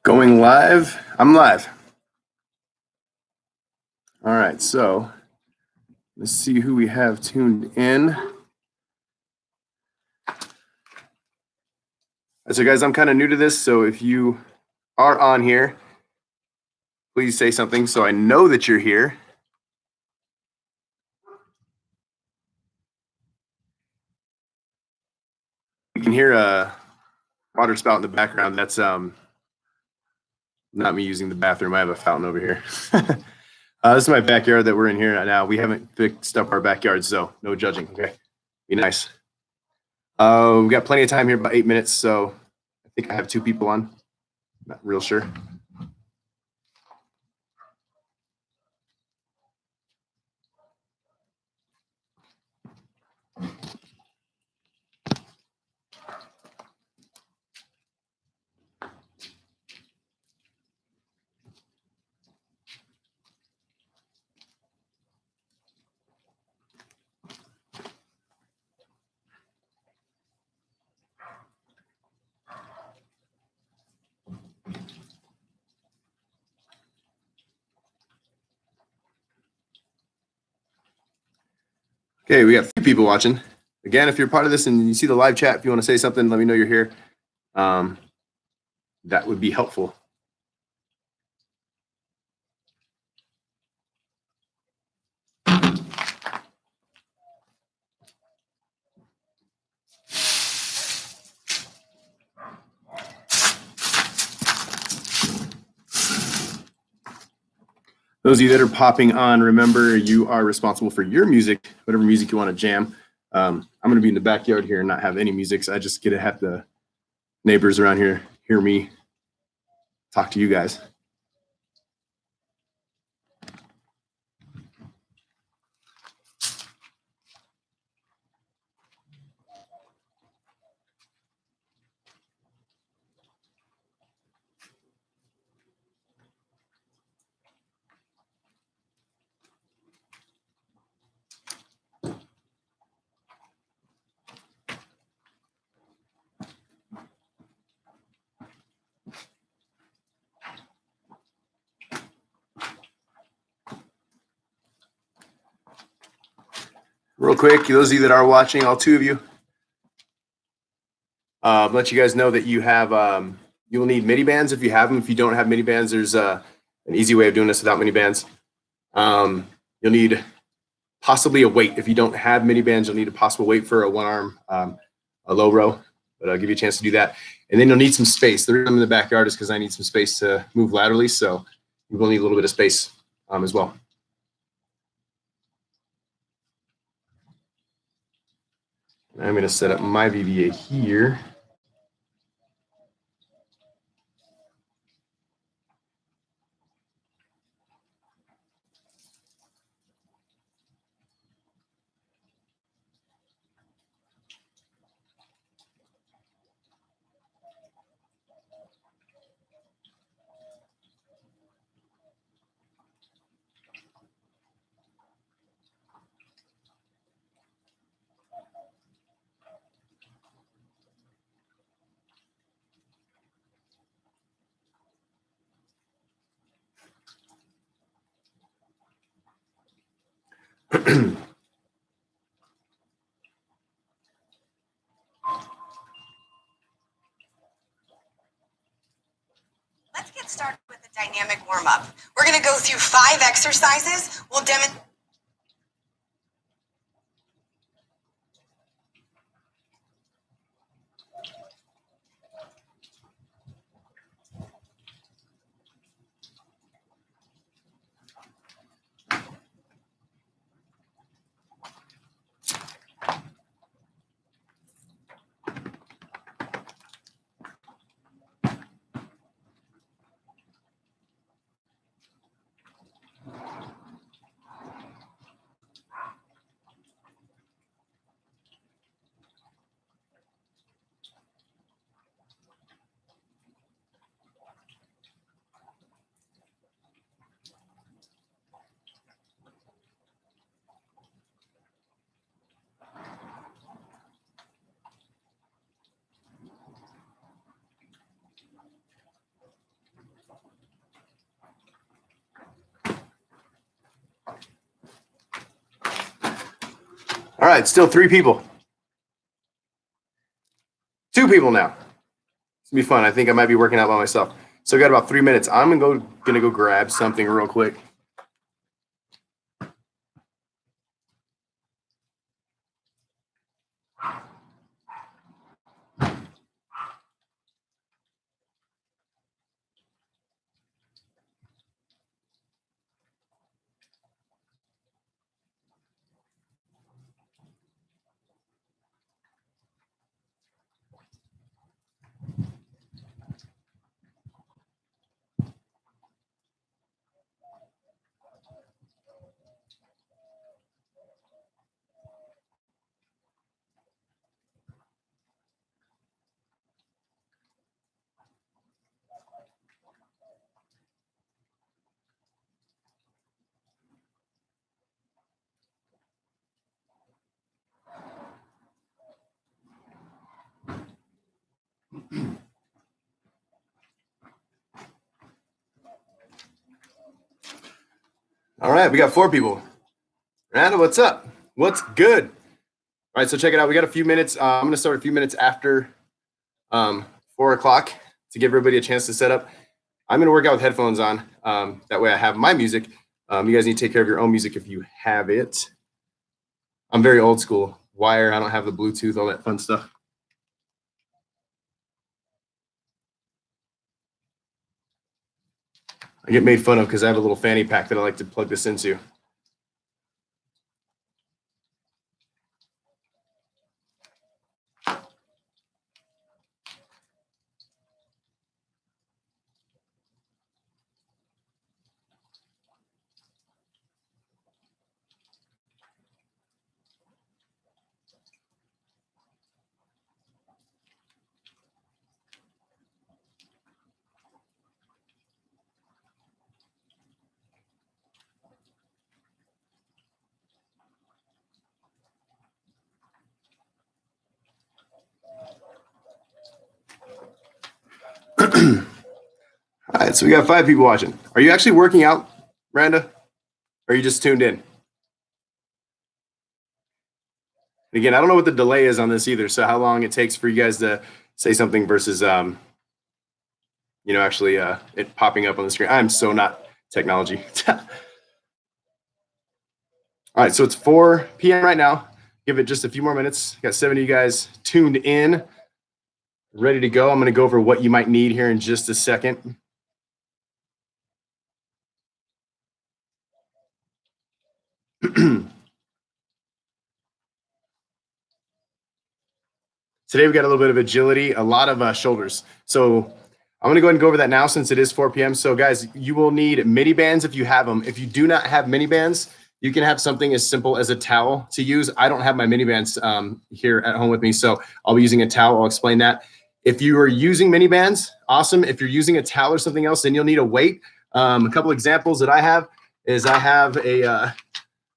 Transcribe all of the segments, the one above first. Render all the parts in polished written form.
Going live? I'm live. All right, so let's see who we have tuned in. So guys, I'm kind of new to this, so if you are on here, please say something so I know that you're here. You can hear a water spout in the background. That's not me using the bathroom. I have a fountain over here. This is my backyard that we're in here now. We haven't fixed up our backyard, so no judging, okay? Be nice. We've got plenty of time here, about 8 minutes, so I think I have 2 people on. Not real sure. Okay, we got a few people watching. Again, if you're part of this and you see the live chat, if you want to say something, let me know you're here. That would be helpful. Those of you that are popping on, remember you are responsible for your music, whatever music you want to jam. I'm going to be in the backyard here and not have any music, so I just get to have the neighbors around here hear me talk to you guys. Real quick, those of you that are watching, all 2 of you, let you guys know that you have, you'll need MIDI bands if you have them. If you don't have MIDI bands, there's an easy way of doing this without MIDI bands. You'll need possibly a weight. If you don't have MIDI bands, you'll need a possible weight for a 1-arm, a low row, but I'll give you a chance to do that. And then you'll need some space. The reason I'm in the backyard is because I need some space to move laterally, so you will need a little bit of space as well. I'm going to set up my VVA here. Let's get started with the dynamic warm-up. We're going to go through 5 exercises. We'll demonstrate. All right, still 3 people. 2 people now. It's gonna be fun. I think I might be working out by myself. So I got about 3 minutes. I'm gonna go grab something real quick. All right, we got 4 people. Randa, what's up? What's good? All right, so check it out. We got a few minutes. I'm going to start a few minutes after 4 o'clock to give everybody a chance to set up. I'm going to work out with headphones on. That way I have my music. You guys need to take care of your own music if you have it. I'm very old school. Wire, I don't have the Bluetooth, all that fun stuff. I get made fun of because I have a little fanny pack that I like to plug this into. All right, so we got 5 people watching. Are you actually working out, Randa? Or are you just tuned in? Again, I don't know what the delay is on this either, so how long it takes for you guys to say something versus, actually it popping up on the screen. I'm so not technology. All right, so it's 4 p.m. right now. Give it just a few more minutes. Got 7 of you guys tuned in, ready to go. I'm going to go over what you might need here in just a second. Today we got a little bit of agility, a lot of shoulders. So I'm going to go ahead and go over that now since it is 4 p.m. So guys, you will need mini bands if you have them. If you do not have mini bands, you can have something as simple as a towel to use. I don't have my mini bands here at home with me, so I'll be using a towel. I'll explain that. If you are using mini bands, awesome. If you're using a towel or something else, then you'll need a weight. A couple examples that I have is I have a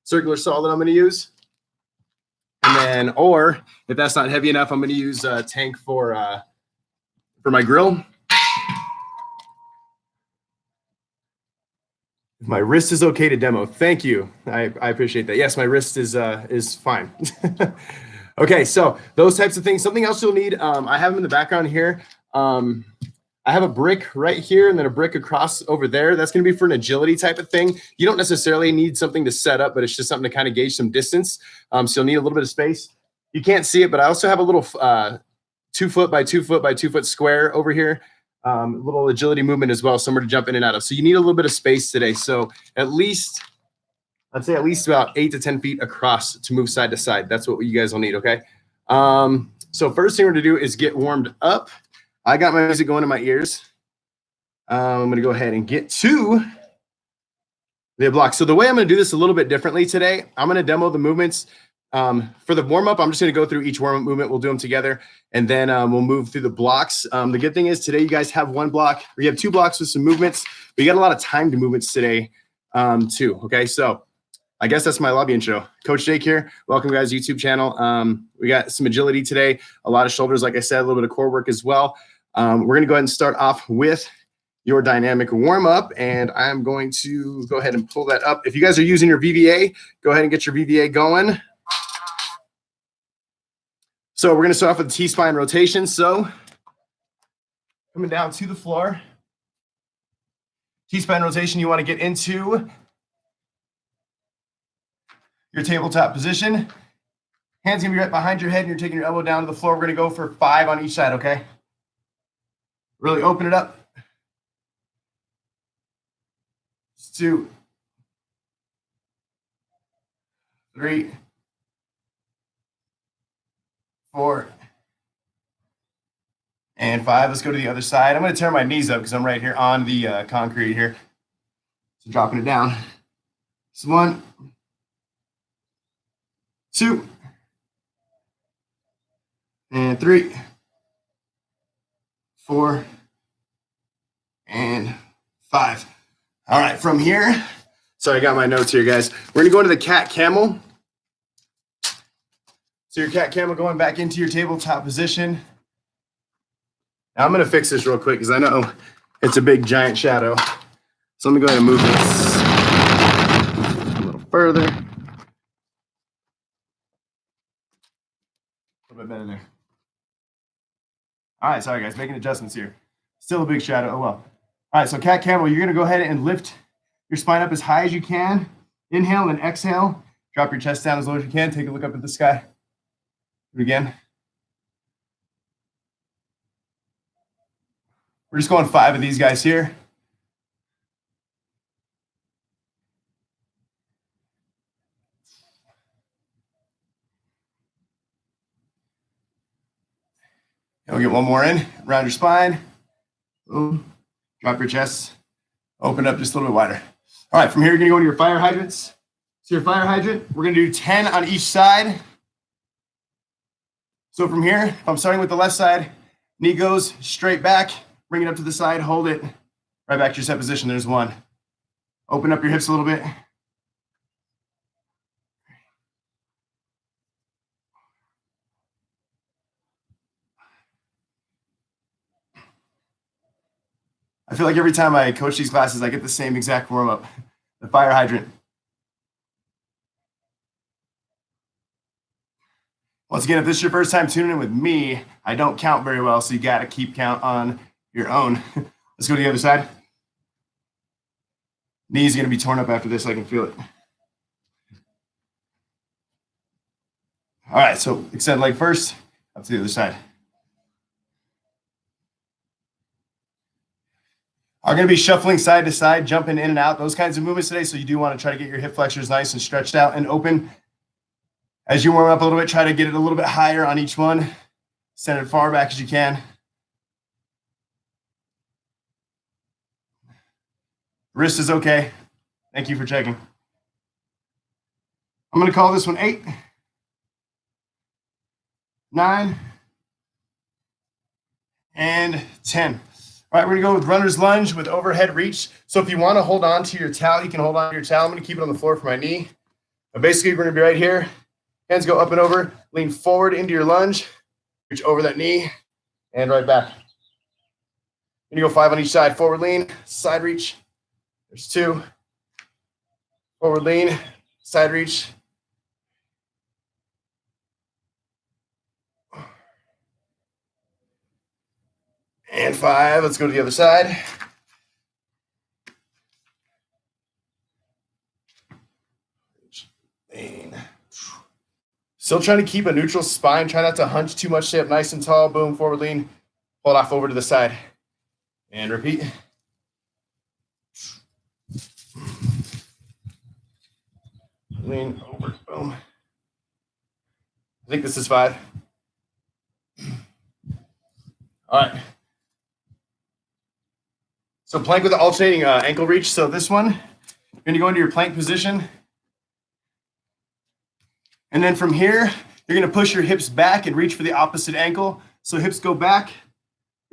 circular saw that I'm going to use. And then, or if that's not heavy enough, I'm going to use a tank for my grill. My wrist is okay to demo. Thank you. I appreciate that. Yes, my wrist is fine. Okay, so those types of things. Something else you'll need. I have them in the background here. I have a brick right here and then a brick across over there. That's going to be for an agility type of thing. You don't necessarily need something to set up, but it's just something to kind of gauge some distance. So you'll need a little bit of space. You can't see it, but I also have a little 2 foot by 2 foot by 2 foot square over here. Little agility movement as well, somewhere to jump in and out of. So you need a little bit of space today. So I'd say at least about 8 to 10 feet across to move side to side. That's what you guys will need, okay? So first thing we're going to do is get warmed up. I got my music going in my ears. I'm going to go ahead and get to the block. So the way I'm going to do this a little bit differently today, I'm going to demo the movements. For the warm-up, I'm just going to go through each warm-up movement. We'll do them together, and then we'll move through the blocks. The good thing is today you guys have 1 block, or you have 2 blocks with some movements, but you got a lot of timed movements today too, okay? So I guess that's my lobby intro. Coach Jake here. Welcome, guys, YouTube channel. We got some agility today, a lot of shoulders, like I said, a little bit of core work as well. We're going to go ahead and start off with your dynamic warm-up, and I'm going to go ahead and pull that up. If you guys are using your VVA, go ahead and get your VVA going. So we're going to start off with T-spine rotation. So coming down to the floor. T-spine rotation, you want to get into your tabletop position. Hands going to be right behind your head, and you're taking your elbow down to the floor. We're going to go for 5 on each side, okay? Really open it up. 2, 3, 4, and 5. Let's go to the other side. I'm going to turn my knees up because I'm right here on the concrete here. So dropping it down. So 1, 2, and 3, 4, and 5. All right, from here, sorry, I got my notes here, guys. We're going to go into the cat camel. So your cat camel going back into your tabletop position. Now I'm going to fix this real quick because I know it's a big giant shadow. So let me go ahead and move this a little further. A little bit better there. All right, sorry guys, making adjustments here. Still a big shadow, oh well. All right, so cat camel, you're going to go ahead and lift your spine up as high as you can. Inhale and exhale. Drop your chest down as low as you can. Take a look up at the sky. Do it again. We're just going 5 of these guys here. And we'll get one more in. Round your spine. Boom. Drop your chest. Open up just a little bit wider. All right, from here, you're going to go into your fire hydrants. So your fire hydrant, we're going to do 10 on each side. So from here, if I'm starting with the left side, knee goes straight back, bring it up to the side, hold it right back to your set position. There's 1. Open up your hips a little bit. I feel like every time I coach these classes, I get the same exact warm up. The fire hydrant. Once again, if this is your first time tuning in with me, I don't count very well, so you got to keep count on your own. Let's go to the other side. Knee's going to be torn up after this. I can feel it. All right, so extend leg first, up to the other side. Are going to be shuffling side to side, jumping in and out, those kinds of movements today. So you do want to try to get your hip flexors nice and stretched out and open. As you warm up a little bit, try to get it a little bit higher on each one. Send it far back as you can. Wrist is okay. Thank you for checking. I'm going to call this one 8, 9, and 10. All right, we're going to go with runner's lunge with overhead reach. So if you want to hold on to your towel, you can hold on to your towel. I'm going to keep it on the floor for my knee. But basically, we're going to be right here. Hands go up and over. Lean forward into your lunge. Reach over that knee and right back. You're going to go 5 on each side. Forward lean, side reach. There's 2. Forward lean, side reach. And 5. Let's go to the other side. Lean. Still trying to keep a neutral spine. Try not to hunch too much. Stay up nice and tall. Boom, forward lean. Hold off over to the side. And repeat. Lean over. Boom. I think this is 5. All right. So plank with the alternating ankle reach. So this one, you're going to go into your plank position. And then from here, you're going to push your hips back and reach for the opposite ankle. So hips go back,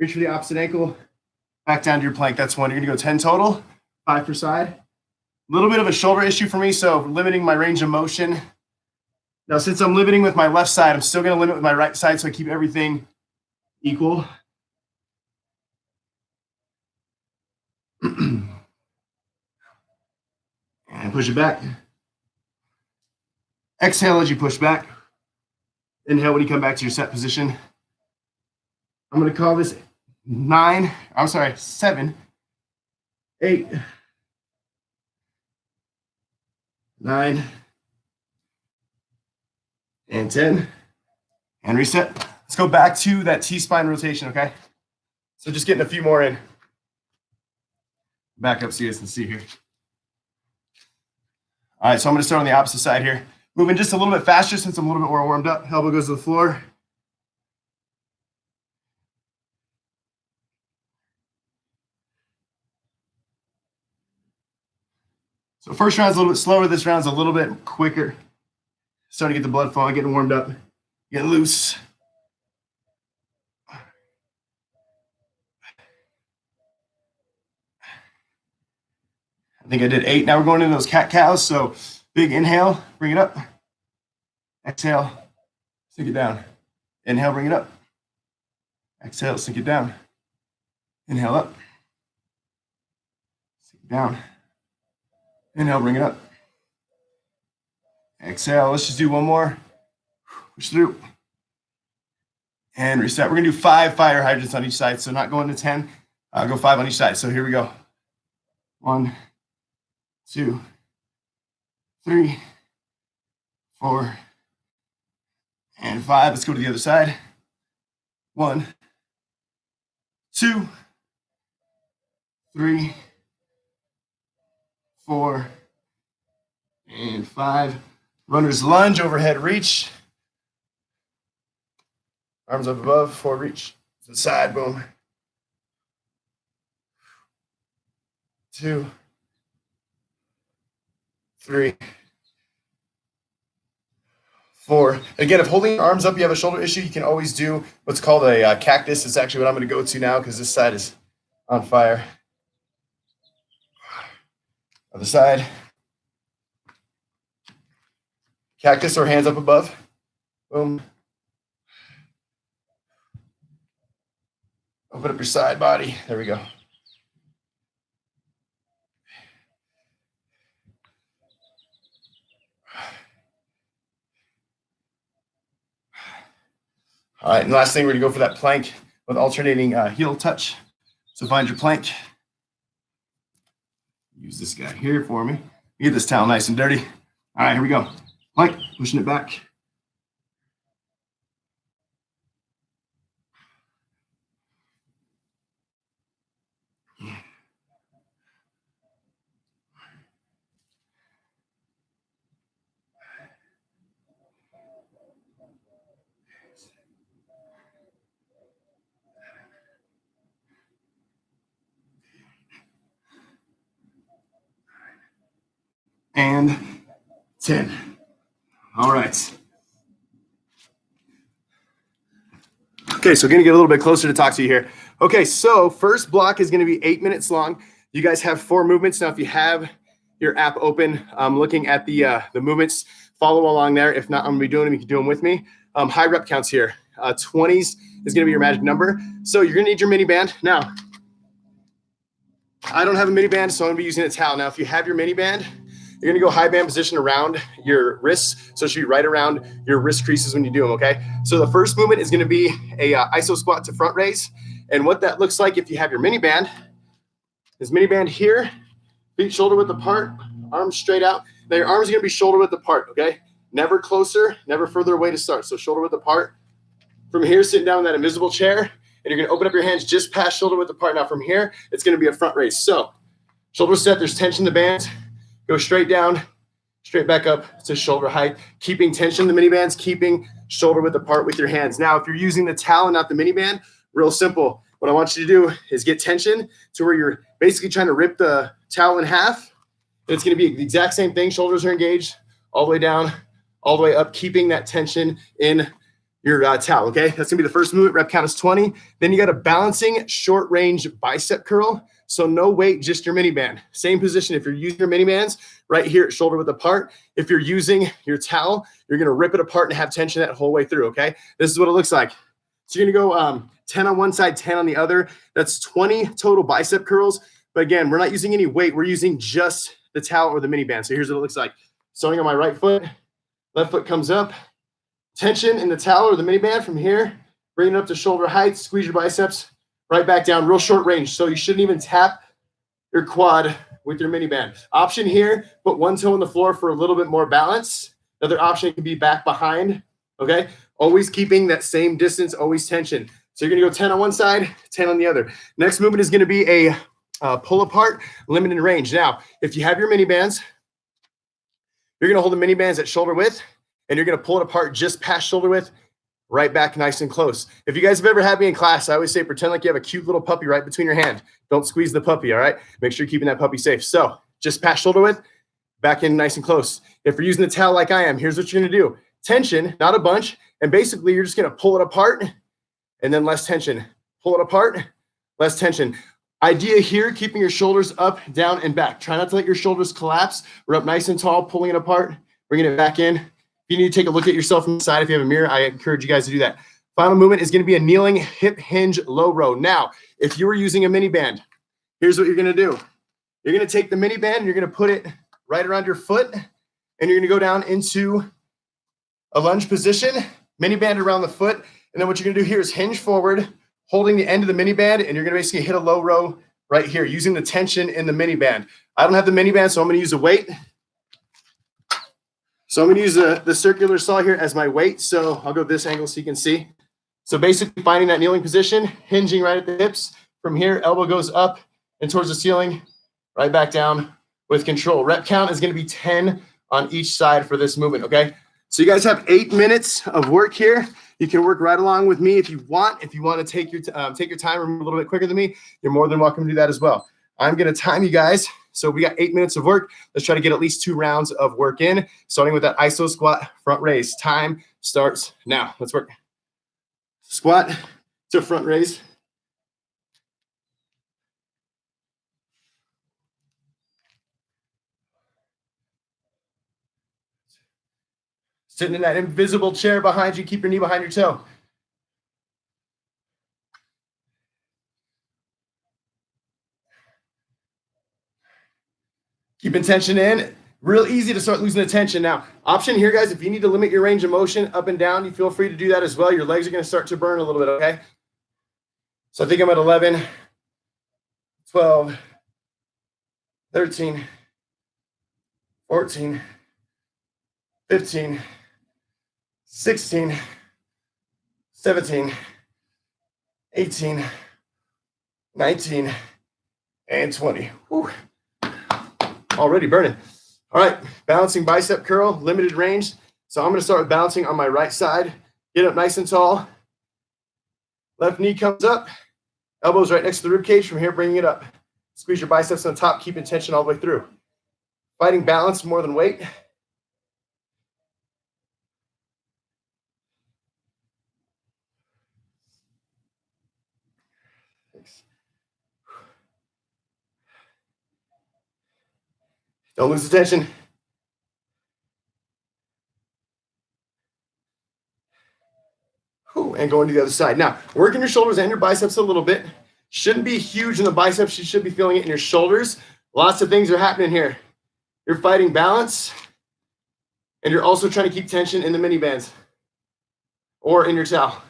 reach for the opposite ankle, back down to your plank. That's 1. You're going to go 10 total, 5 per side. A little bit of a shoulder issue for me, so limiting my range of motion. Now, since I'm limiting with my left side, I'm still going to limit with my right side so I keep everything equal. And push it back. Exhale as you push back. Inhale when you come back to your set position. I'm going to call this 7, 8, 9, and 10. And reset. Let's go back to that T-spine rotation, okay? So just getting a few more in. Back up so you guys can see here. All right, so I'm going to start on the opposite side here. Moving just a little bit faster since I'm a little bit more warmed up. Elbow goes to the floor. So first round's a little bit slower. This round's a little bit quicker. Starting to get the blood flowing, getting warmed up, getting loose. I think I did 8. Now we're going into those cat-cows. So big inhale, bring it up. Exhale, sink it down. Inhale, bring it up. Exhale, sink it down. Inhale up. Sink it down. Inhale, bring it up. Exhale, let's just do one more. Push through. And reset. We're gonna do 5 fire hydrants on each side. So not going to 10, go 5 on each side. So here we go. 1, 2, 3, 4, and 5. Let's go to the other side. 1, 2, 3, 4, and 5. Runner's lunge, overhead reach. Arms up above, forward reach. To the side, boom. 2, 3, 4. Again, if holding your arms up, you have a shoulder issue, you can always do what's called a cactus. It's actually what I'm going to go to now because this side is on fire. Other side. Cactus or hands up above. Boom. Open up your side body. There we go. All right, and last thing, we're gonna go for that plank with alternating heel touch. So find your plank. Use this guy here for me. Get this towel nice and dirty. All right, here we go. Plank, pushing it back. And 10. All right. Okay, so we're gonna get a little bit closer to talk to you here. Okay, so first block is gonna be 8 minutes long. You guys have 4 movements. Now, if you have your app open, looking at the movements, follow along there. If not, I'm gonna be doing them. You can do them with me. High rep counts here. 20s is gonna be your magic number. So you're gonna need your mini band. Now, I don't have a mini band, so I'm gonna be using a towel. Now, if you have your mini band, you're gonna go high band position around your wrists. So it should be right around your wrist creases when you do them, okay? So the first movement is gonna be a iso squat to front raise. And what that looks like if you have your mini band is mini band here, feet shoulder width apart, arms straight out. Now your arms are gonna be shoulder width apart, okay? Never closer, never further away to start. So shoulder width apart. From here, sitting down in that invisible chair, and you're gonna open up your hands just past shoulder width apart. Now from here, it's gonna be a front raise. So shoulder set, there's tension in the bands. Go straight down, straight back up to shoulder height, keeping tension in the mini bands, keeping shoulder width apart with your hands. Now, if you're using the towel and not the mini band, real simple. What I want you to do is get tension to where you're basically trying to rip the towel in half. And it's going to be the exact same thing. Shoulders are engaged all the way down, all the way up, keeping that tension in your towel, okay? That's going to be the first movement. Rep count is 20. Then you got a balancing short range bicep curl. So no weight, just your mini band. Same position. If you're using your mini bands, right here at shoulder width apart. If you're using your towel, you're going to rip it apart and have tension that whole way through, okay? This is what it looks like. So you're going to go 10 on one side, 10 on the other. That's 20 total bicep curls. But again, we're not using any weight. We're using just the towel or the mini band. So here's what it looks like. Starting on my right foot, left foot comes up, tension in the towel or the mini band from here, bring it up to shoulder height, squeeze your biceps, right back down, real short range. So you shouldn't even tap your quad with your mini band. Option here, put one toe on the floor for a little bit more balance. Another option can be back behind, okay? Always keeping that same distance, always tension. So you're gonna go 10 on one side, 10 on the other. Next movement is gonna be a pull apart, limited range. Now, if you have your mini bands, you're gonna hold the mini bands at shoulder width and you're gonna pull it apart just past shoulder width, right back nice and close. If you guys have ever had me in class, I always say pretend like you have a cute little puppy right between your hand. Don't squeeze the puppy, all right? Make sure you're keeping that puppy safe. So just past shoulder width, back in nice and close. If you're using the towel like I am, here's what you're gonna do. Tension, not a bunch, and basically you're just gonna pull it apart and then less tension. Pull it apart, less tension. Idea here, keeping your shoulders up, down, and back. Try not to let your shoulders collapse. We're up nice and tall, pulling it apart, bringing it back in. If you need to take a look at yourself from the side, if you have a mirror, I encourage you guys to do that. Final movement is going to be a kneeling hip hinge low row. Now, if you were using a mini band, here's what you're going to do. You're going to take the mini band and you're going to put it right around your foot and you're going to go down into a lunge position, mini band around the foot. And then what you're going to do here is hinge forward, holding the end of the mini band, and you're going to basically hit a low row right here using the tension in the mini band. I don't have the mini band, so I'm going to use a weight. So I'm going to use the circular saw here as my weight. So I'll go this angle so you can see. So basically finding that kneeling position, hinging right at the hips. From here, elbow goes up and towards the ceiling, right back down with control. Rep count is going to be 10 on each side for this movement, okay? So you guys have 8 minutes of work here. You can work right along with me if you want. If you want to take your time or move a little bit quicker than me, you're more than welcome to do that as well. I'm going to time you guys. So we got 8 minutes of work. Let's try to get at least 2 rounds of work in, starting with that iso squat front raise. Time starts now. Let's work. Squat to front raise. Sitting in that invisible chair behind you, keep your knee behind your toe. Keeping tension in. Real easy to start losing the tension. Now, option here, guys, if you need to limit your range of motion up and down, you feel free to do that as well. Your legs are going to start to burn a little bit, okay? So I think I'm at 11, 12, 13, 14, 15, 16, 17, 18, 19, and 20. Whew. Already burning. All right, balancing bicep curl, limited range. So I'm going to start with balancing on my right side. Get up nice and tall. Left knee comes up. Elbows right next to the rib cage. From here, bringing it up. Squeeze your biceps on the top, keeping tension all the way through. Fighting balance more than weight. Don't lose the tension. And going to the other side. Now, working your shoulders and your biceps a little bit. Shouldn't be huge in the biceps. You should be feeling it in your shoulders. Lots of things are happening here. You're fighting balance, and you're also trying to keep tension in the mini bands or in your towel.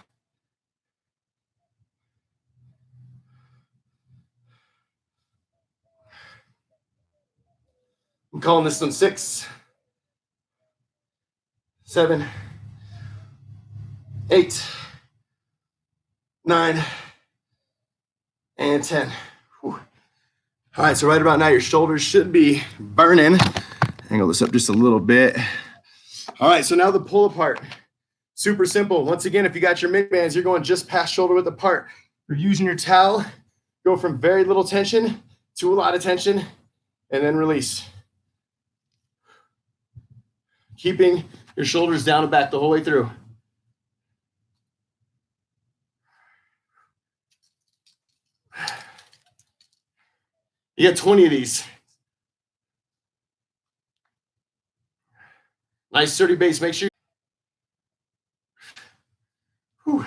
I'm calling this one 6, 7, 8, 9, and 10. Whew. All right, so right about now, your shoulders should be burning. Angle this up just a little bit. All right, so now the pull apart. Super simple. Once again, if you got your mini bands, you're going just past shoulder width apart. You're using your towel, go from very little tension to a lot of tension, and then release. Keeping your shoulders down and back the whole way through. You got 20 of these. Nice sturdy base. Make sure. Whew.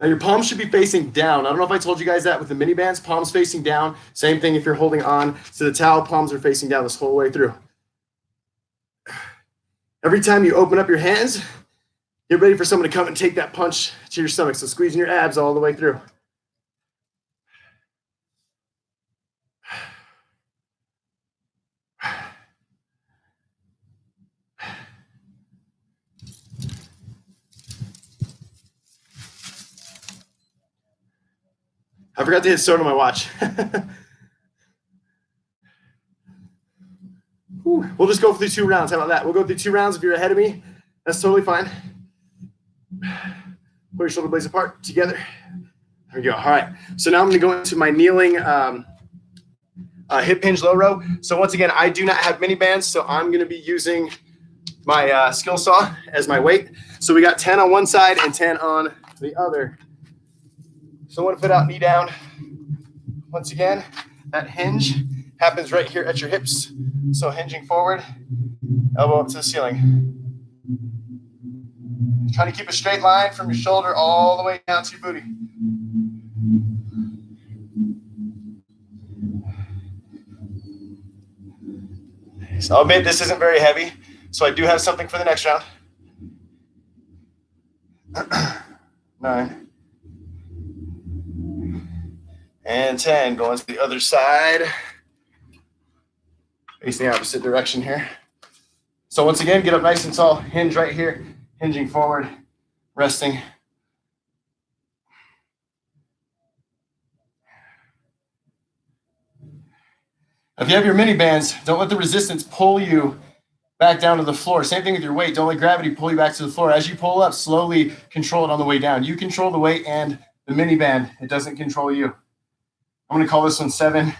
Now your palms should be facing down. I don't know if I told you guys that with the mini bands, palms facing down. Same thing if you're holding on to the towel, palms are facing down this whole way through. Every time you open up your hands, get ready for someone to come and take that punch to your stomach. So squeezing your abs all the way through. I forgot to hit start on my watch. We'll just go through 2 rounds. How about that? We'll go through 2 rounds. If you're ahead of me, that's totally fine. Pull your shoulder blades apart together. There we go. All right. So now I'm going to go into my kneeling hip hinge low row. So once again, I do not have mini bands, so I'm going to be using my skill saw as my weight. So we got 10 on one side and 10 on the other. So 1 foot out, knee down. Once again, that hinge happens right here at your hips. So hinging forward, elbow up to the ceiling. Trying to keep a straight line from your shoulder all the way down to your booty. So I'll admit this isn't very heavy, so I do have something for the next round. 9 and 10. Going to the other side. Facing the opposite direction here. So once again, get up nice and tall. Hinge right here. Hinging forward. Resting. If you have your mini bands, don't let the resistance pull you back down to the floor. Same thing with your weight. Don't let gravity pull you back to the floor. As you pull up, slowly control it on the way down. You control the weight and the mini band. It doesn't control you. I'm going to call this one 7,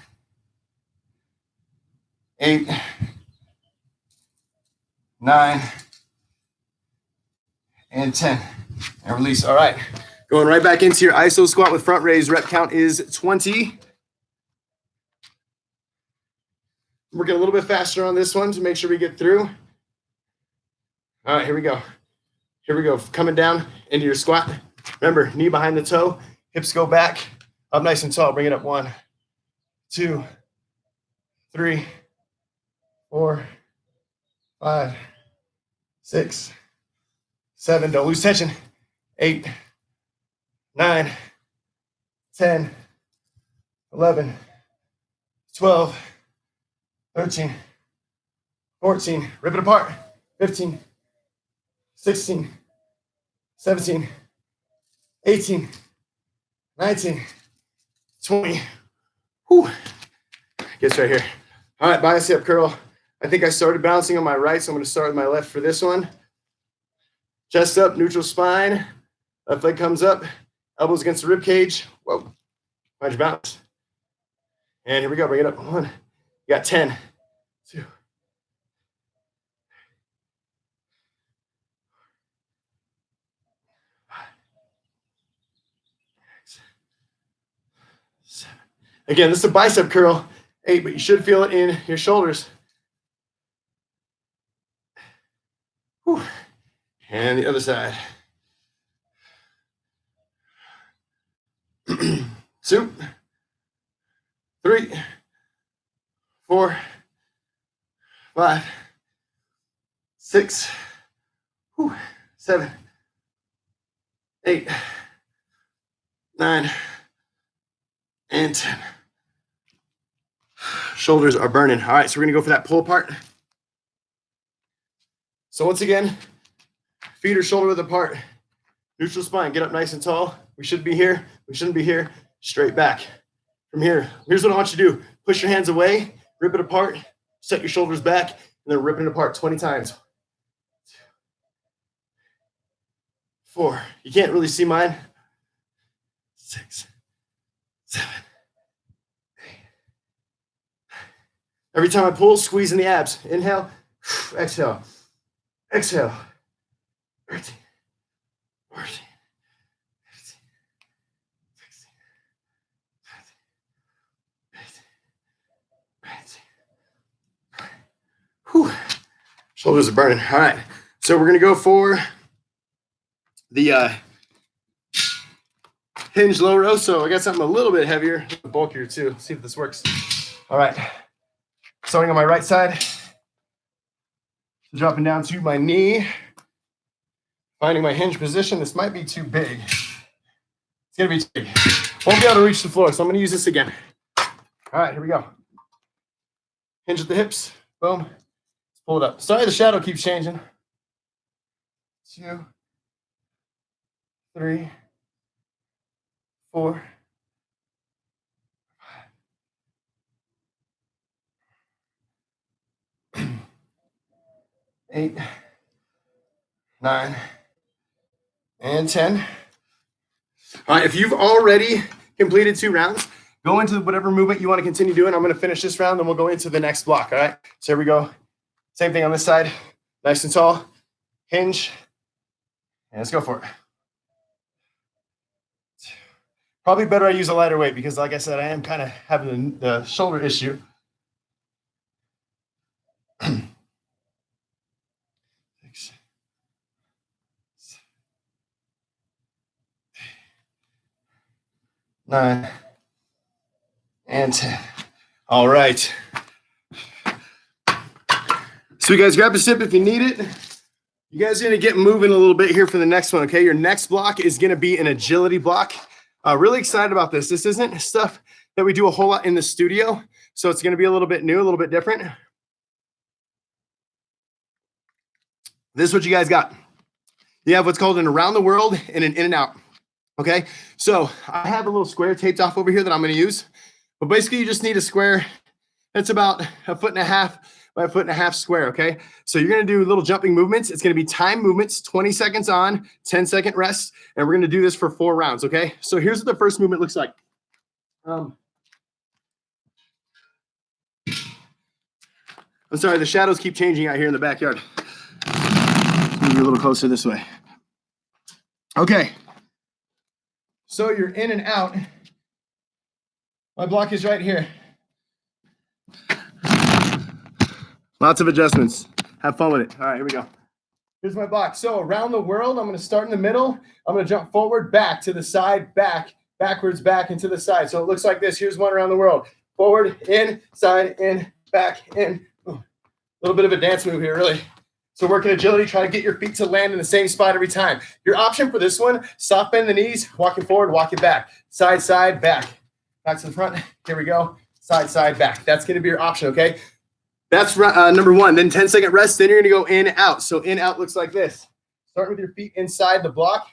8, 9, and 10. And release. All right. Going right back into your iso squat with front raise. Rep count is 20. Working a little bit faster on this one to make sure we get through. All right, here we go. Here we go. Coming down into your squat. Remember, knee behind the toe. Hips go back. Up nice and tall. Bring it up. 1, 2, 3, 4, 5, 6, 7. Don't lose tension. 8, 9, 10, 11, 12, 13, 14. Rip it apart. 15, 16, 17, 18, 19, 20. Whew. Gets right here. All right, bicep curl. I think I started bouncing on my right, so I'm going to start with my left for this one. Chest up, neutral spine. Left leg comes up. Elbows against the rib cage. Whoa. Find your balance. And here we go. Bring it up. 1. You got 10. 2. 5. 6. 7. Again, this is a bicep curl. 8, but you should feel it in your shoulders. Whew. And the other side. 2, 3, 4, 5, 6, 7, 8, 9, and 10. Shoulders are burning. All right, so we're going to go for that pull apart. So once again, feet are shoulder width apart. Neutral spine, get up nice and tall. We should be here. We shouldn't be here. Straight back. From here, here's what I want you to do. Push your hands away, rip it apart, set your shoulders back, and then rip it apart 20 times. 2, 4. You can't really see mine. 6, 7, 8. Every time I pull, squeeze in the abs. Inhale, exhale, exhale. 13, 14, 15, 16, 17, 18, 19. Shoulders are burning. All right. So we're going to go for the hinge low row. So I got something a little bit heavier, bulkier too. Let's see if this works. All right. Starting on my right side. Dropping down to my knee. Finding my hinge position. This might be too big. It's gonna be too big. Won't be able to reach the floor, so I'm gonna use this again. All right, here we go. Hinge at the hips. Boom. Let's pull it up. Sorry, the shadow keeps changing. 2, 3, 4, 8, 9, and 10. All right, if you've already completed 2 rounds, go into whatever movement you want to continue doing. I'm going to finish this round, then we'll go into the next block. All right, so here we go. Same thing on this side. Nice and tall. Hinge. And let's go for it. Probably better I use a lighter weight because, like I said, I am kind of having the shoulder issue. 6, 9, and 10. All right. So you guys grab a sip if you need it. You guys are going to get moving a little bit here for the next one, okay? Your next block is going to be an agility block. Really excited about this. This isn't stuff that we do a whole lot in the studio, so it's going to be a little bit new, a little bit different. This is what you guys got. You have what's called an around the world and an in and out, okay? So I have a little square taped off over here that I'm going to use, but basically you just need a square that's about 1.5 feet by 1.5 feet square, okay? So you're gonna do little jumping movements. It's gonna be time movements, 20 seconds on, 10-second rest, and we're gonna do this for 4 rounds, okay? So here's what the first movement looks like. I'm sorry, the shadows keep changing out here in the backyard. Move a little closer this way. Okay. So you're in and out. My block is right here. Lots of adjustments. Have fun with it. All right, here we go. Here's my block. So around the world, I'm going to start in the middle. I'm going to jump forward, back, to the side, back, backwards, back, and to the side. So it looks like this. Here's one around the world. Forward, in, side, in, back, in. A little bit of a dance move here, really. So working agility, try to get your feet to land in the same spot every time. Your option for this one, soft bend the knees, walking forward, walking back. Side, side, back. Back to the front. Here we go. Side, side, back. That's going to be your option, okay? That's number 1. Then 10-second rest. Then you're going to go in, out. So in, out looks like this. Start with your feet inside the block.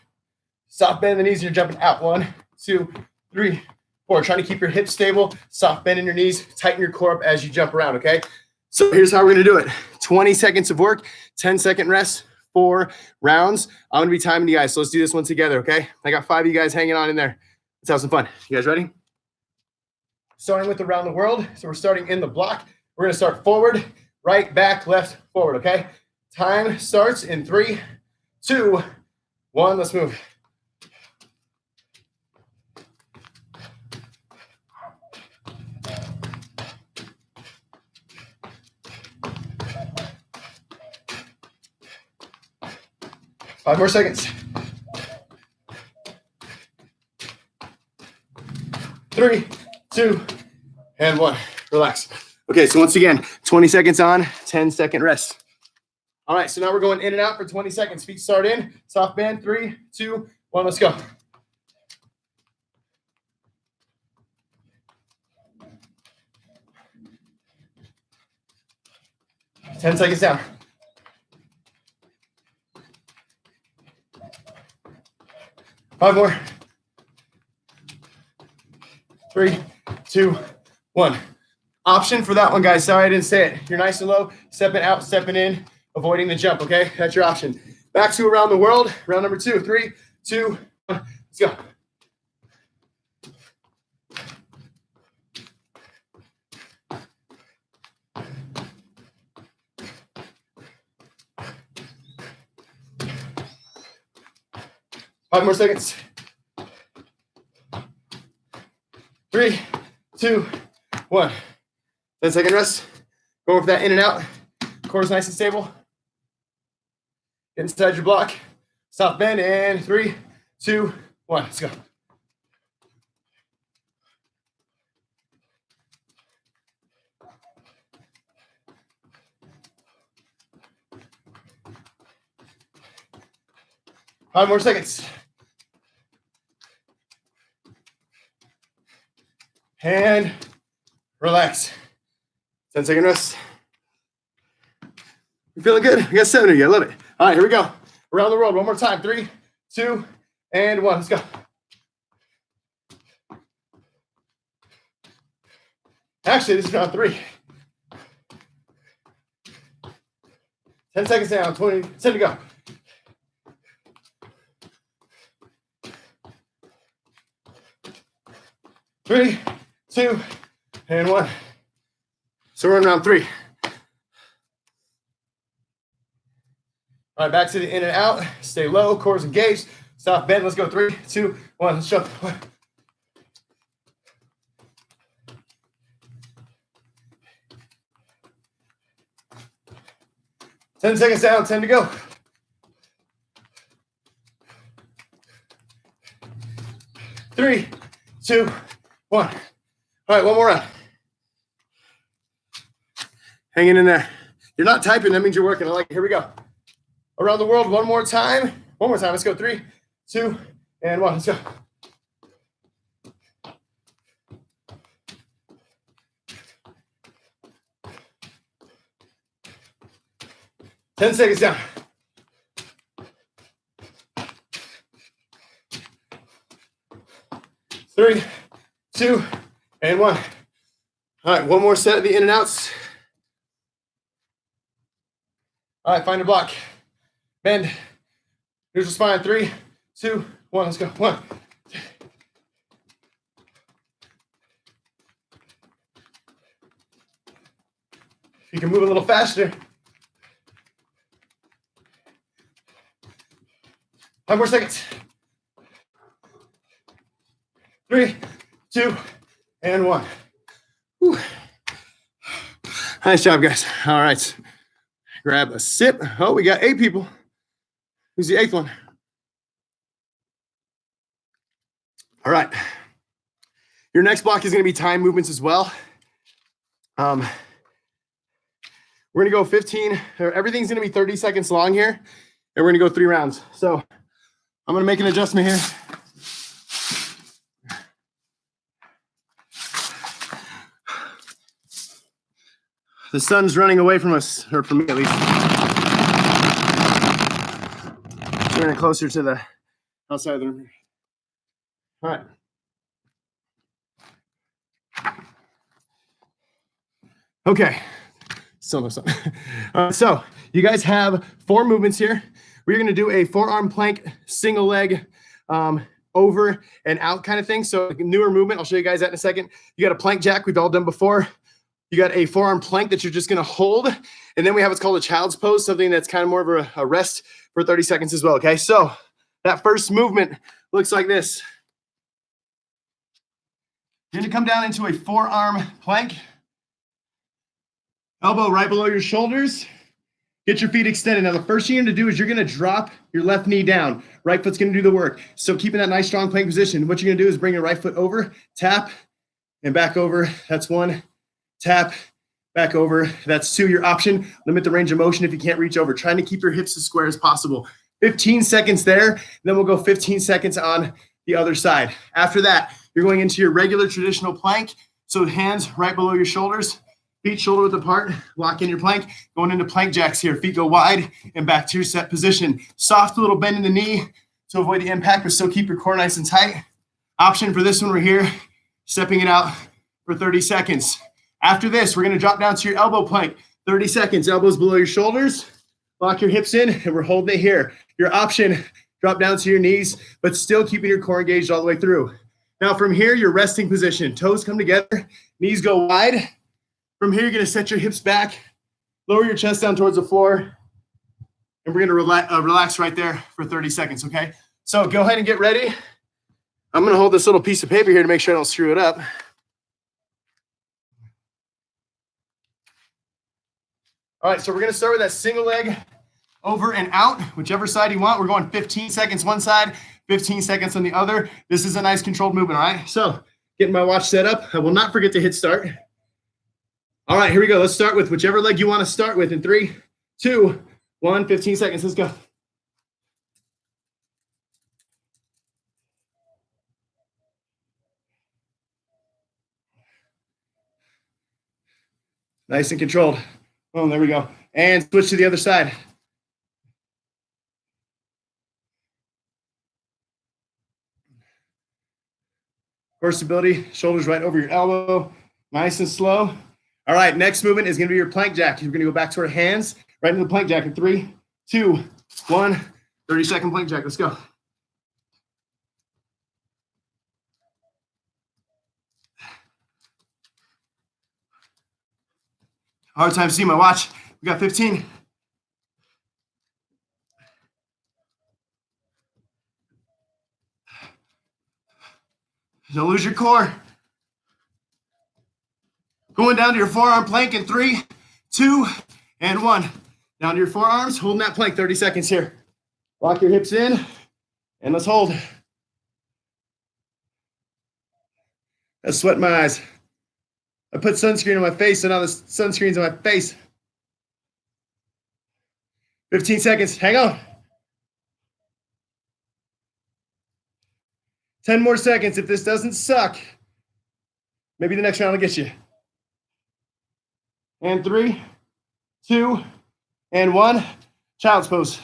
Soft bend the knees. And you're jumping out. 1, 2, 3, 4. Trying to keep your hips stable. Soft bend in your knees. Tighten your core up as you jump around, okay? So here's how we're going to do it. 20 seconds of work, 10-second rest, 4 rounds. I'm going to be timing you guys. So let's do this one together, okay? I got 5 of you guys hanging on in there. Let's have some fun. You guys ready? Starting with around the world. So we're starting in the block. We're going to start forward, right, back, left, forward, okay? Time starts in 3, 2, 1. Let's move. Five more seconds. 3, 2, and 1. Relax. Okay, so once again, 20 seconds on, 10-second rest. All right, so now we're going in and out for 20 seconds. Feet start in, soft bend, 3, 2, 1, let's go. Ten seconds down. Five more. 3, 2, 1. Option for that one, guys. Sorry I didn't say it. You're nice and low, stepping out, stepping in, avoiding the jump, okay? That's your option. Back to around the world. Round number 2. 3, 2, 1. Let's go. Five more seconds. 3, 2, 1. 10-second rest. Going for that in and out. Core's nice and stable. Get inside your block. Soft bend and 3, 2, 1. Let's go. 5 more seconds. And relax. 10-second rest. You feeling good? We got 7 of you. I love it. All right, here we go. Around the world. One more time. 3, 2, and 1. Let's go. Actually, this is round 3. 10 seconds down. 20. 10 to go. Three, 2, and 1. So we're in round 3. All right, back to the in and out. Stay low, cores engaged. Stop, bend. Let's go. 3, 2, 1. Let's jump. 10 seconds down. 10 to go. Three, 2, 1. All right, one more round. Hanging in there. You're not typing. That means you're working. I like it. Here we go. Around the world one more time. One more time. Let's go. 3, 2, and 1. Let's go. Ten seconds down. Three, 2, and 1. All right, one more set of the in and outs. All right, find your block. Bend. Neutral spine. 3, 2, 1. Let's go. 1. You can move a little faster. 5 more seconds. 3, 2, and 1. Whew. Nice job, guys. All right. Grab a sip. Oh, we got 8 people. Who's the 8th one? All right. Your next block is going to be time movements as well. We're going to go 15. Everything's going to be 30 seconds long here, and we're going to go 3 rounds. So I'm going to make an adjustment here. The sun's running away from us, or from me at least. Getting closer to the outside of the room. All right. Okay. Still no sun. All right, so you guys have 4 movements here. We're going to do a forearm plank, single leg, over and out kind of thing. So a newer movement. I'll show you guys that in a second. You got a plank jack. We've all done before. You got a forearm plank that you're just going to hold. And then we have what's called a child's pose, something that's kind of more of a rest for 30 seconds as well. Okay. So that first movement looks like this. You're going to come down into a forearm plank. Elbow right below your shoulders. Get your feet extended. Now, the first thing you're going to do is you're going to drop your left knee down. Right foot's going to do the work. So keeping that nice, strong plank position. What you're going to do is bring your right foot over, tap, and back over. That's 1. Tap, back over. That's 2. Your option. Limit the range of motion if you can't reach over. Trying to keep your hips as square as possible. 15 seconds there. Then we'll go 15 seconds on the other side. After that, you're going into your regular traditional plank. So hands right below your shoulders. Feet shoulder width apart, lock in your plank. Going into plank jacks here. Feet go wide and back to your set position. Soft little bend in the knee to avoid the impact, but still keep your core nice and tight. Option for this one, we're here, stepping it out for 30 seconds. After this, we're going to drop down to your elbow plank. 30 seconds, elbows below your shoulders. Lock your hips in, and we're holding it here. Your option, drop down to your knees, but still keeping your core engaged all the way through. Now from here, your resting position. Toes come together, knees go wide. From here, you're going to set your hips back, lower your chest down towards the floor, and we're going to relax right there for 30 seconds, okay? So go ahead and get ready. I'm going to hold this little piece of paper here to make sure I don't screw it up. All right, so we're going to start with that single leg over and out, whichever side you want. We're going 15 seconds one side, 15 seconds on the other. This is a nice controlled movement, all right? So getting my watch set up. I will not forget to hit start. All right, here we go. Let's start with whichever leg you want to start with in 3, 2, 1, 15 seconds. Let's go. Nice and controlled. Boom, there we go. And switch to the other side. Core stability, shoulders right over your elbow. Nice and slow. All right, next movement is gonna be your plank jack. You're gonna go back to our hands, right into the plank jack in 3, 2, 1. 30-second plank jack, let's go. Hard time seeing my watch. We got 15. Don't lose your core. Going down to your forearm plank in 3, 2, and 1. Down to your forearms, holding that plank 30 seconds here. Lock your hips in, and let's hold. That's sweat in my eyes. I put sunscreen on my face, so now the sunscreen's on my face. 15 seconds, hang on. 10 more seconds. If this doesn't suck, maybe the next round will get you. And 3, 2, and 1. Child's pose.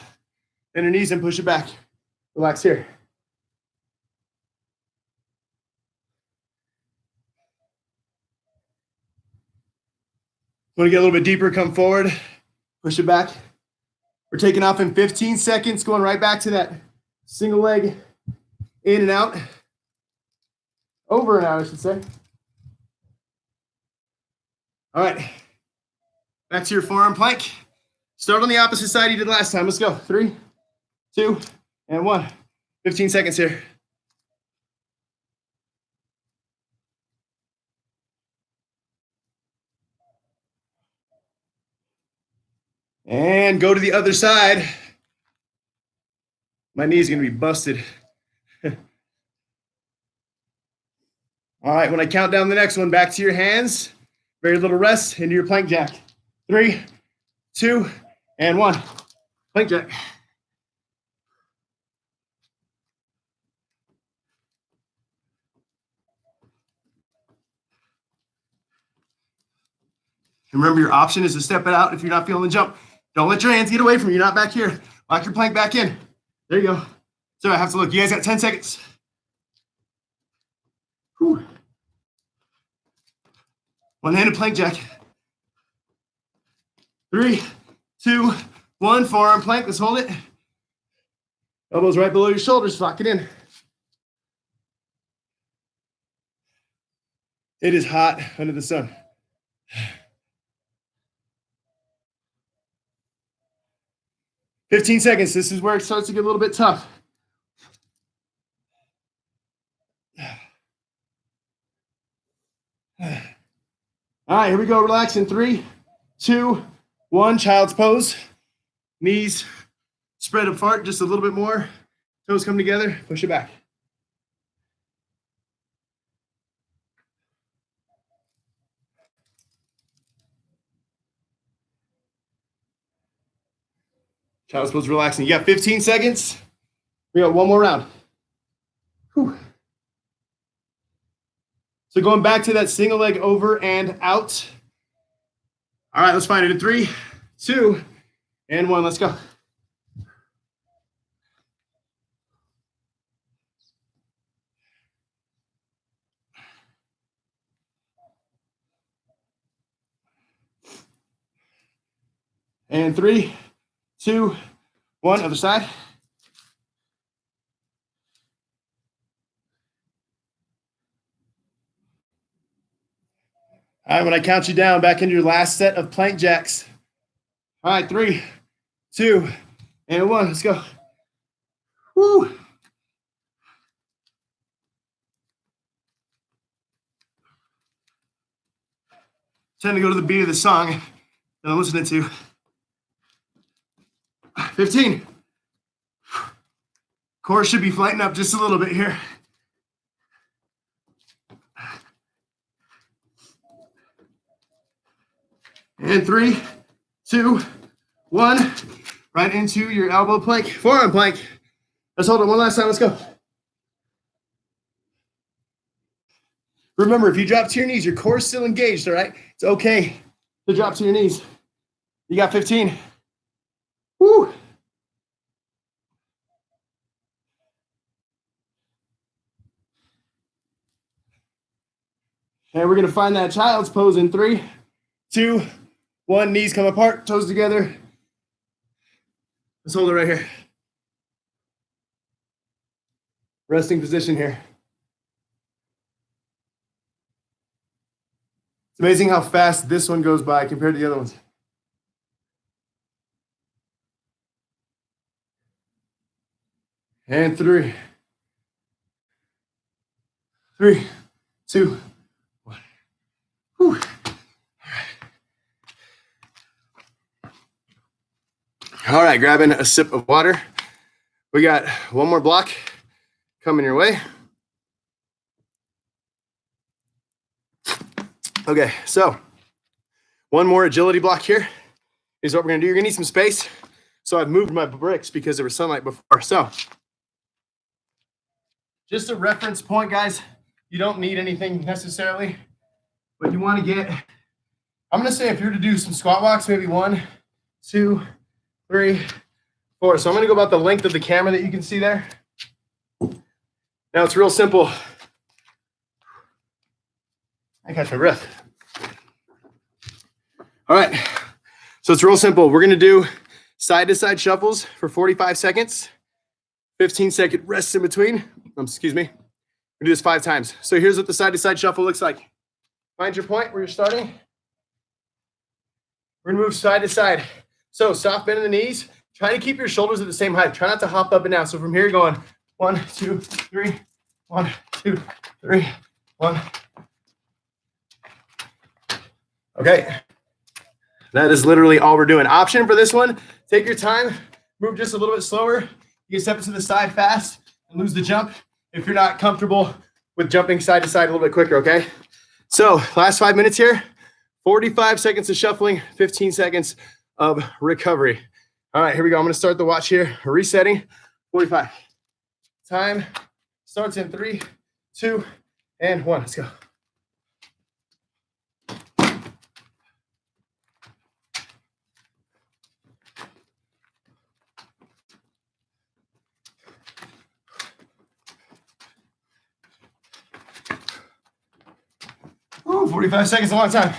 Bend your knees and push it back. Relax here. Want to get a little bit deeper, come forward, push it back. We're taking off in 15 seconds, going right back to that single leg, in and out, over and out, I should say. All right, back to your forearm plank. Start on the opposite side you did last time. Let's go. 3, 2, and 1. 15 seconds here. And go to the other side. My knee's gonna be busted. All right, when I count down the next one, back to your hands. Very little rest into your plank jack. 3, 2, and 1. Plank jack. Remember, your option is to step it out if you're not feeling the jump. Don't let your hands get away from you. You're not back here. Lock your plank back in. There you go. So I have to look. You guys got 10 seconds. Whew. One-handed plank jack. 3, 2, 1. Forearm plank. Let's hold it. Elbows right below your shoulders. Lock it in. It is hot under the sun. "15 seconds. This is where it starts to get a little bit tough. All right, here we go. Relax in 3, 2, 1. Child's pose. Knees spread apart just a little bit more. Toes come together. Push it back. Child's pose relaxing. You got 15 seconds. We got one more round. Whew. So going back to that single leg over and out. All right, let's find it in 3, 2, and 1. Let's go. And 3, 2, 1. Other side. All right, when I count you down, back into your last set of plank jacks. All right, 3, 2, and 1. Let's go. Woo. Tend to go to the beat of the song that I'm listening to. 15. Core should be flighting up just a little bit here. And 3, 2, 1. Right into your elbow plank, forearm plank. Let's hold it one last time. Let's go. Remember, if you drop to your knees, your core is still engaged, all right? It's okay to drop to your knees. You got 15. Woo. And we're gonna find that child's pose in 3, 2, 1. Knees come apart, toes together. Let's hold it right here. Resting position here. It's amazing how fast this one goes by compared to the other ones. And 3, 3, 2, 1. Whew. All right, grabbing a sip of water. We got one more block coming your way. Okay, so one more agility block here is what we're gonna do. You're gonna need some space. So I've moved my bricks because there was sunlight before. So just a reference point, guys. You don't need anything necessarily, but you wanna get, I'm gonna say if you're to do some squat walks, maybe 1, 2, 3, 4. So I'm gonna go about the length of the camera that you can see there. Now it's real simple. I catch my breath. All right, so it's real simple. We're gonna do side-to-side shuffles for 45 seconds, 15-second rests in between. Excuse me. We do this 5 times. So here's what the side-to-side shuffle looks like. Find your point where you're starting. We're gonna move side to side. So soft bend in the knees. Try to keep your shoulders at the same height. Try not to hop up and down. So from here, you're going 1, 2, 3, 1, 2, 3, 1. Okay. That is literally all we're doing. Option for this one, take your time, move just a little bit slower. You can step it to the side fast and lose the jump if you're not comfortable with jumping side to side a little bit quicker, okay? So last 5 minutes here, 45 seconds of shuffling, 15 seconds of recovery. All right, here we go. I'm gonna start the watch here, resetting, 45. Time starts in 3, 2, and 1. Let's go. Ooh, 45 seconds, a long time.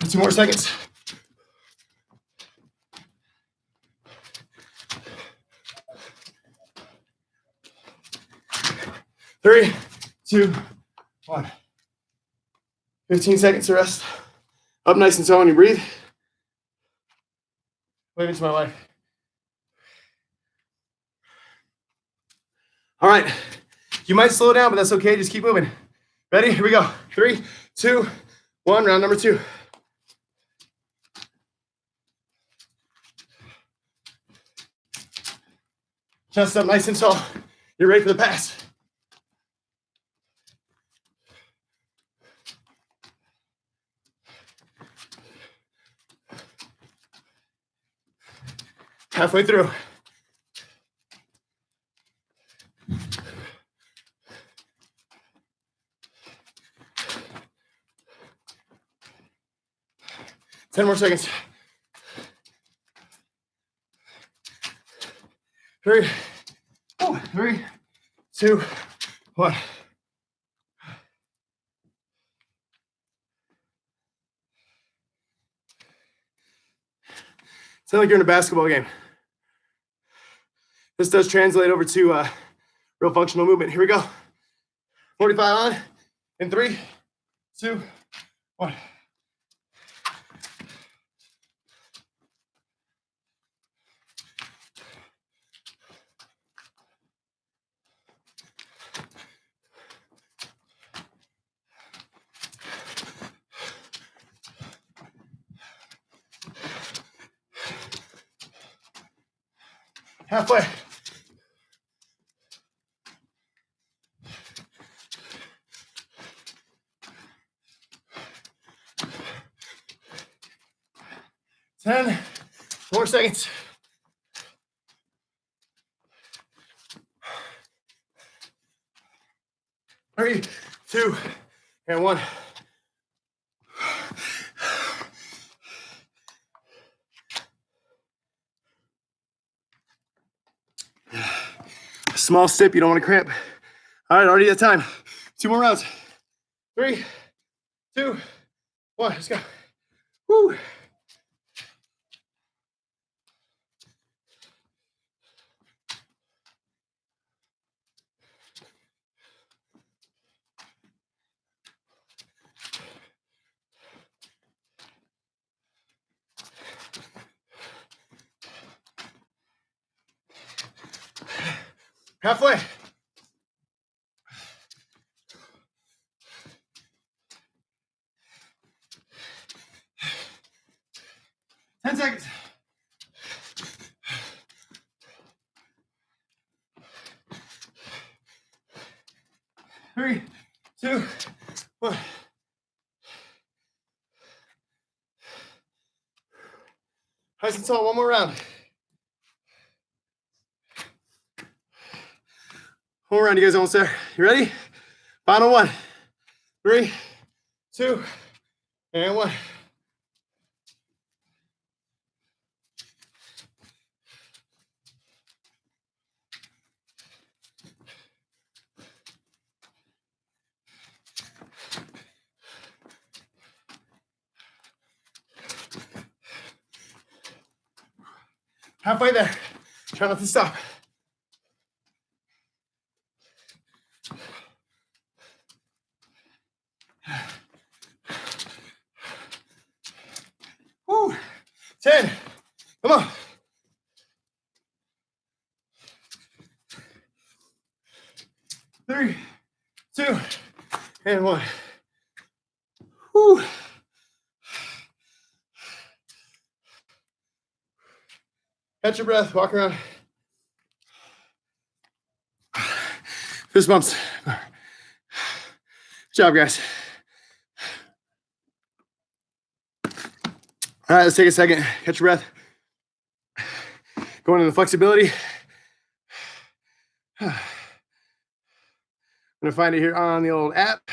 Two more seconds. Three, 2, 1. 15 seconds to rest. Up nice and tall when you breathe. Wave it to my wife. All right. You might slow down, but that's okay. Just keep moving. Ready? Here we go. 3, 2, 1. Round number 2. Chest up nice and tall. You're ready for the pass. Halfway through. Ten more seconds. 3, 3, 2, 1. Sounds like you're in a basketball game. This does translate over to real functional movement. Here we go. 45 on in 3, 2, 1. Halfway. 10 more seconds. 3, 2, and 1. Small sip, you don't want to cramp. All right, already at time. 2 more rounds. 3, 2, 1, let's go. Woo. Halfway. Ten seconds. 3, 2, 1. Nice and tall, one more round. One more round, you guys almost there. You ready? Final one. 3, 2, and 1. Halfway there. Try not to stop. Woo. 10. Come on. 3, 2, and 1. Woo. Catch your breath, walk around. Fist bumps. Good job, guys. All right, let's take a second. Catch your breath. Going into the flexibility. I'm gonna find it here on the old app.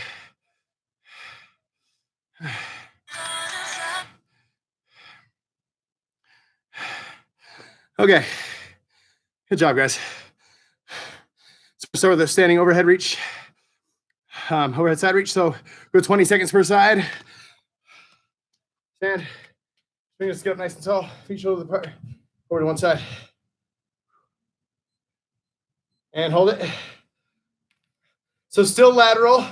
Okay, good job, guys. So we'll start with the standing overhead reach, overhead side reach. So go 20 seconds per side. Stand, fingers get up nice and tall, feet shoulder apart, over to one side. And hold it. So still lateral.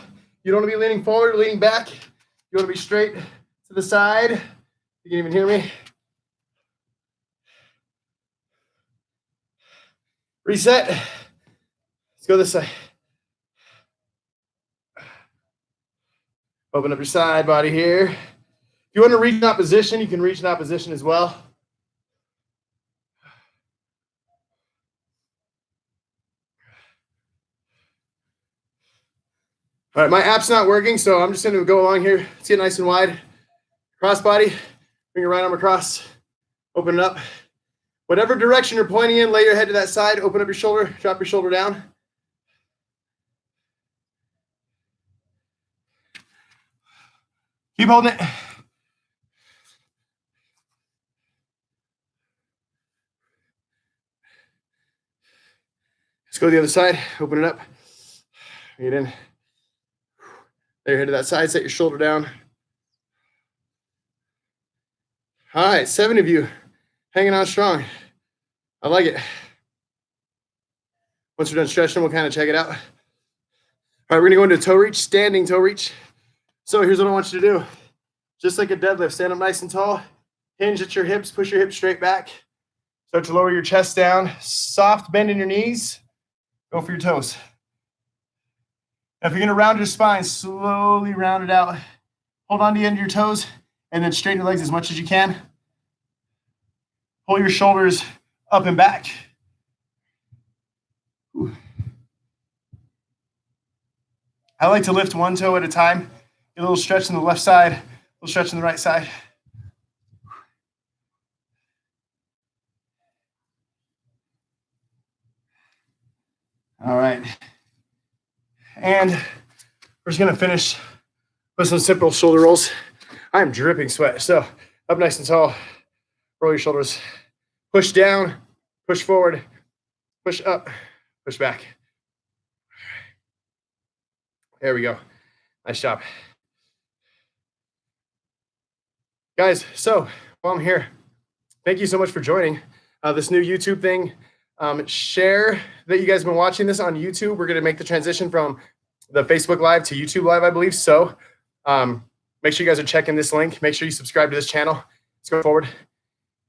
You don't want to be leaning forward or leaning back. You want to be straight to the side. You can even hear me. Reset. Let's go this side. Open up your side body here. If you want to reach in opposition, you can reach in opposition as well. All right, my app's not working, so I'm just going to go along here. Let's get nice and wide. Cross body, bring your right arm across, open it up. Whatever direction you're pointing in, lay your head to that side, open up your shoulder, drop your shoulder down. Keep holding it. Let's go to the other side, open it up, bring it in. Lay your head to that side, set your shoulder down. All right, 7 of you hanging on strong. I like it. Once we're done stretching, we'll kind of check it out. All right, we're gonna go into toe reach, standing toe reach. So here's what I want you to do. Just like a deadlift, stand up nice and tall, hinge at your hips, push your hips straight back. Start to lower your chest down, soft bend in your knees, go for your toes. Now, if you're gonna round your spine, slowly round it out. Hold on to the end of your toes and then straighten your legs as much as you can. Pull your shoulders up and back. Ooh. I like to lift one toe at a time. Get a little stretch on the left side, a little stretch on the right side. All right. And we're just going to finish with some simple shoulder rolls. I'm dripping sweat. So up nice and tall, roll your shoulders, push down, push forward, push up, push back. There we go. Nice job. Guys, so while I'm here, thank you so much for joining this new YouTube thing. Share that you guys have been watching this on YouTube. We're going to make the transition from the Facebook Live to YouTube Live, I believe. So make sure you guys are checking this link. Make sure you subscribe to this channel. Let's go forward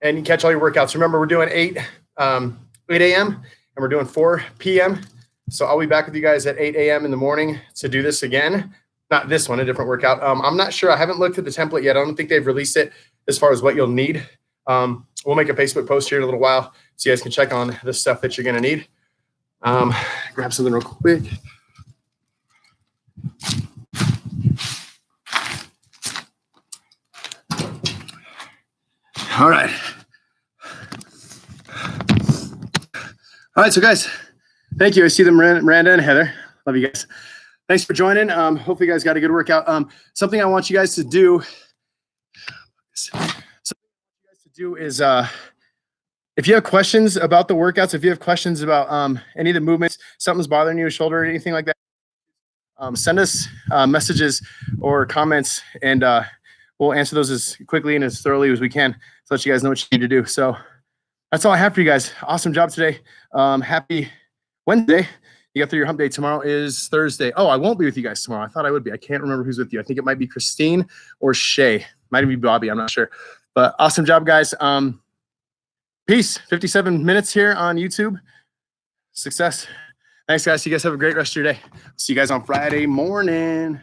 and you catch all your workouts. Remember, we're doing 8 a.m. and we're doing 4 p.m. So I'll be back with you guys at 8 a.m. in the morning to do this again. Not this one, a different workout. I'm not sure. I haven't looked at the template yet. I don't think they've released it as far as what you'll need. We'll make a Facebook post here in a little while so you guys can check on the stuff that you're going to need. Grab something real quick. All right. All right, so guys, thank you. I see them, Miranda and Heather. Love you guys. Thanks for joining. Hopefully you guys got a good workout. Something I want you guys to do is if you have questions about the workouts, if you have questions about any of the movements, something's bothering you, a shoulder or anything like that, send us messages or comments, and we'll answer those as quickly and as thoroughly as we can to let you guys know what you need to do. So that's all I have for you guys. Awesome job today. Happy Wednesday. You got through your hump day. Tomorrow is Thursday. Oh, I won't be with you guys tomorrow. I thought I would be. I can't remember who's with you. I think it might be Christine or Shay. Might be Bobby. I'm not sure. But awesome job, guys. Peace. 57 minutes here on YouTube. Success. Thanks, guys. You guys have a great rest of your day. See you guys on Friday morning.